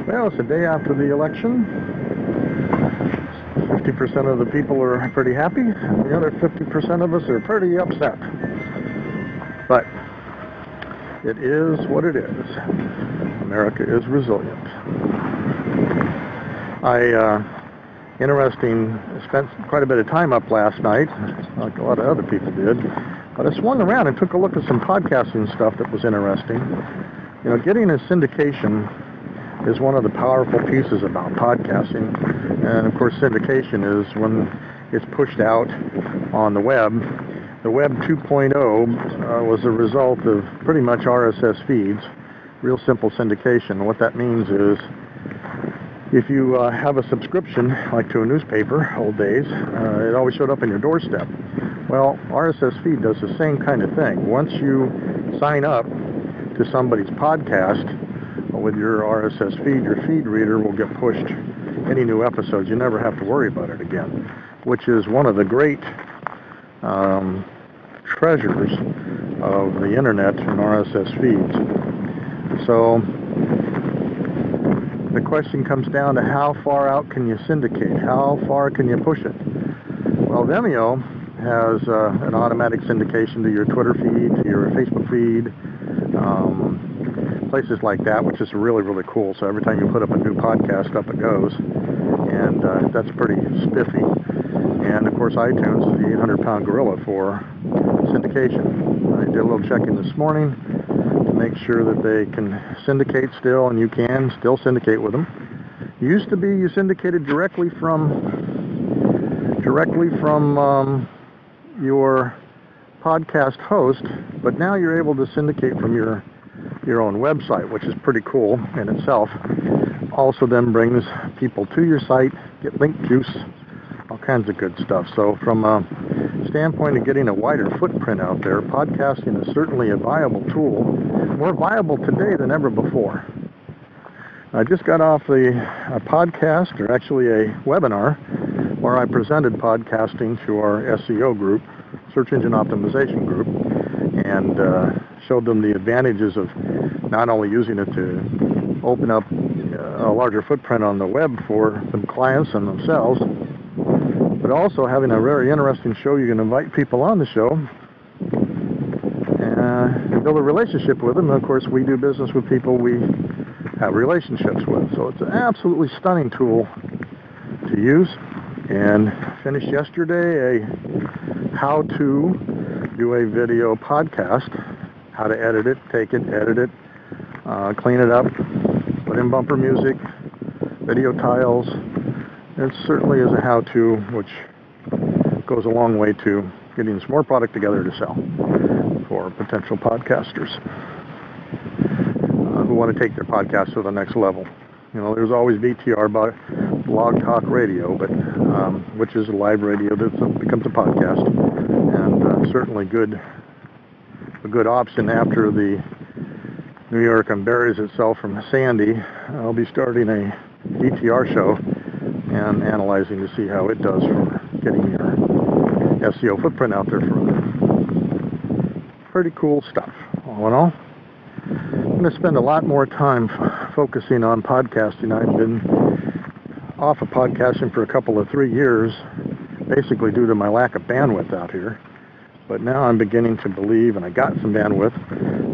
Well, it's the day after the election. 50% of the people are pretty happy, and the other 50% of us are pretty upset. But it is what it is. America is resilient. Spent quite a bit of time up last night, like a lot of other people did. But I swung around and took a look at some podcasting stuff that was interesting. You know, getting a syndication is one of the powerful pieces about podcasting. And of course, syndication is when it's pushed out on the web. The Web 2.0 was a result of pretty much RSS feeds, real simple syndication. What that means is if you have a subscription, like to a newspaper, old days, it always showed up on your doorstep. Well, RSS feed does the same kind of thing. Once you sign up to somebody's podcast with your RSS feed, your feed reader will get pushed any new episodes. You never have to worry about it again, which is one of the great treasures of the internet and RSS feeds. So the question comes down to how far out can you syndicate? How far can you push it? Well, Vimeo has an automatic syndication to your Twitter feed, to your Facebook feed, places like that, which is really, really cool. So every time you put up a new podcast, up it goes. And that's pretty spiffy. And of course, iTunes is the 800-pound gorilla for syndication. I did a little checking this morning to make sure that they can syndicate still, and you can still syndicate with them. It used to be you syndicated directly from your podcast host, but now you're able to syndicate from your own website, which is pretty cool in itself. Also then brings people to your site, get link juice, all kinds of good stuff. So from a standpoint of getting a wider footprint out there, podcasting is certainly a viable tool, more viable today than ever before. I just got off a podcast, or actually a webinar, where I presented podcasting to our SEO group, Search Engine Optimization group, and showed them the advantages of not only using it to open up a larger footprint on the web for some clients and themselves, but also having a very interesting show. You can invite people on the show and build a relationship with them. And of course, we do business with people we have relationships with. So it's an absolutely stunning tool to use. And finished yesterday a how to do a video podcast, how to edit it, take it, edit it, clean it up, put in bumper music, video tiles. It certainly is a how-to, which goes a long way to getting some more product together to sell for potential podcasters who want to take their podcast to the next level. You know, there's always BTR, Blog Talk Radio, but which is a live radio that becomes a podcast, and certainly a good option after the New York unburies itself from Sandy. I'll be starting a BTR show and analyzing to see how it does for getting your SEO footprint out there further. Pretty cool stuff, all in all. I'm going to spend a lot more time focusing on podcasting. I've been off of podcasting for 3 years, basically due to my lack of bandwidth out here. But now I'm beginning to believe, and I got some bandwidth,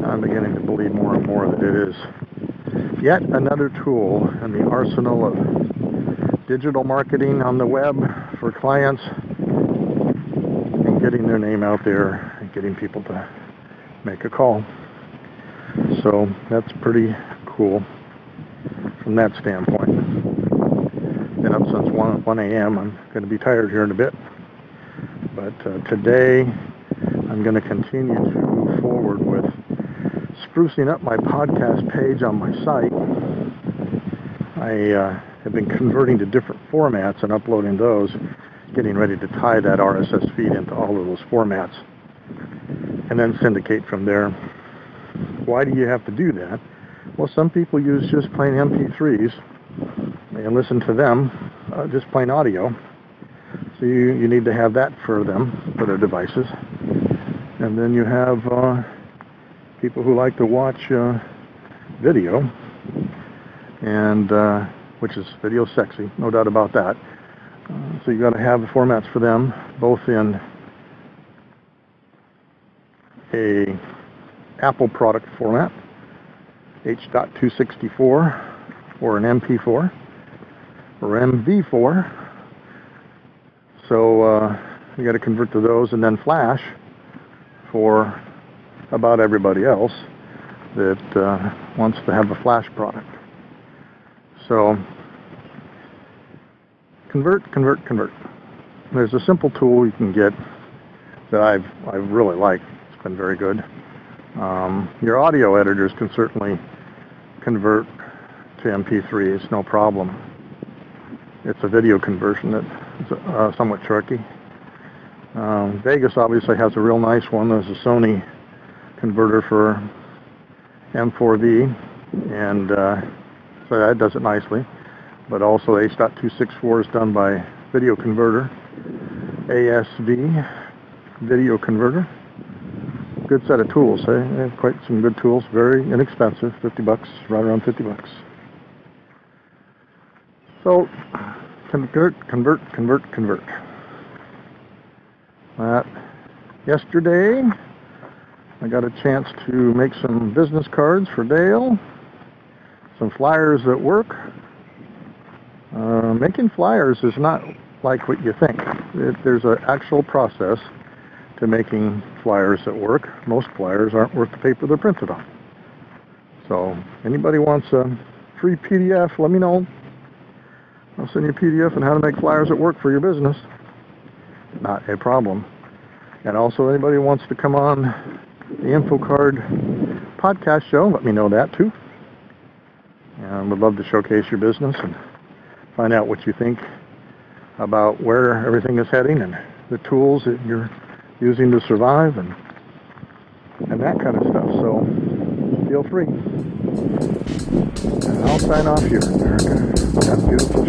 I'm beginning to believe more and more that it is yet another tool in the arsenal of digital marketing on the web for clients and getting their name out there and getting people to make a call. So that's pretty cool from that standpoint. Been up since 1 a.m. I'm going to be tired here in a bit. But today I'm going to continue to move forward with sprucing up my podcast page on my site. I have been converting to different formats and uploading those, getting ready to tie that RSS feed into all of those formats and then syndicate from there. Why do you have to do that? Well, some people use just plain MP3s and listen to them, just plain audio. So you need to have that for them, for their devices. And then you have people who like to watch video. and which is video sexy, no doubt about that. So you got to have the formats for them, both in a Apple product format, H.264, or an MP4 or MV4. So you got to convert to those, and then Flash for about everybody else that wants to have a Flash product. So convert. There's a simple tool you can get that I've really liked. It's been very good. Your audio editors can certainly convert to MP3s, no problem. It's a video conversion that's somewhat tricky. Vegas obviously has a real nice one. There's a Sony converter for M4V, and so that does it nicely. But also H.264 is done by Video Converter, ASV Video Converter. Good set of tools. They have quite some good tools. Very inexpensive, $50, right around $50. So convert. Yesterday, I got a chance to make some business cards for Dale, some flyers at work. Making flyers is not like what you think. There's an actual process to making flyers at work. Most flyers aren't worth the paper they're printed on. So anybody wants a free PDF, let me know. I'll send you a PDF on how to make flyers at work for your business. Not a problem. And also anybody who wants to come on the InfoCard podcast show, let me know that too. And would love to showcase your business and find out what you think about where everything is heading and the tools that you're using to survive and that kind of stuff. So feel free. And I'll sign off here in America. That beautiful